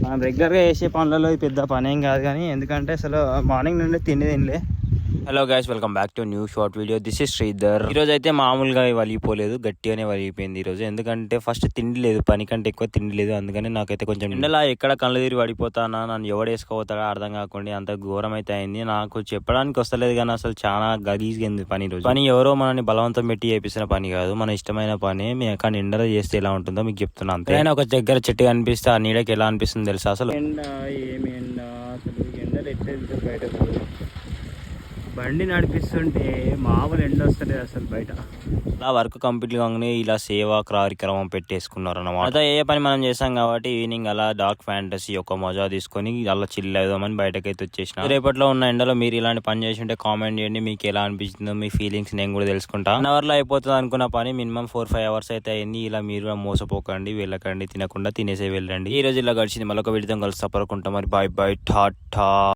మనం రెగ్యులర్గా చేసే పనులలో పెద్ద పని ఏం కాదు, కానీ ఎందుకంటే అసలు మార్నింగ్ నుండి తినలే. Hello guys, welcome back to new short video. This is Sridhar. ఈ రోజు అయితే మామూలుగా వలిగిపోలేదు, గట్టిగానే వలిగిపోయింది ఈ రోజు. ఎందుకంటే ఫస్ట్ తిండి లేదు, పని కంటే ఎక్కువ తిండి లేదు. అందుకని నాకైతే కొంచెం ఎండలా ఎక్కడ కళ్ళు తిరిగి పడిపోతానా, నన్ను ఎవడు వేసుకోపోతాడో అర్థం కాకుండా అంత ఘోరం అయితే అయింది. నాకు చెప్పడానికి వస్తలేదు, కానీ అసలు చాలా గలీజ్గా పని ఈ రోజు. పని ఎవరో మనల్ని బలవంతం పెట్టి చేపిస్తున్న పని కాదు, మన ఇష్టమైన పని. కానీ ఎండలో చేస్తే ఎలా ఉంటుందో మీకు చెప్తున్నా. అంతే ఒక దగ్గర చెట్టు కనిపిస్తే ఆ నీడకి ఎలా అనిపిస్తుంది తెలుసా అసలు. ఎండ ఏమి ఎండ అసలు, ఎండలు ఎట్లా బయట బండి నడిపిస్తుంటే మామూలు ఎండ వస్తలేదు అసలు బయట. ఇలా వర్క్ కంప్లీట్ కాగానే ఇలా సేవా కార్యక్రమం పెట్టేసుకున్నారు అన్నమాట. అదే ఏ పని మనం చేస్తాం కాబట్టి ఈవినింగ్ అలా డార్క్ ఫ్యాంటసీ ఒక మజా తీసుకొని అలా చిల్ అవుదామని బయటకైతే వచ్చేసిన. రేపట్లో ఉన్న ఎండలో మీరు ఇలాంటి పని చేసి ఉంటే కామెంట్ చేయండి, మీకు ఎలా అనిపిస్తుందో, మీ ఫీలింగ్స్ నేను కూడా తెలుసుకుంటా. 1 hour లో అయిపోతుంది అనుకున్న పని మినిమం 4-5 hours అయితే అయింది. ఇలా మీరు మోసపోకండి, వెళ్ళకండి, తినకుండా తినేసే వెళ్ళండి. ఈ రోజు ఇలా గడిచింది. మళ్ళొక వీడియోతో కలిసి సపరుకుంటాం. మరి బాయ్ బాయ్, టాటా.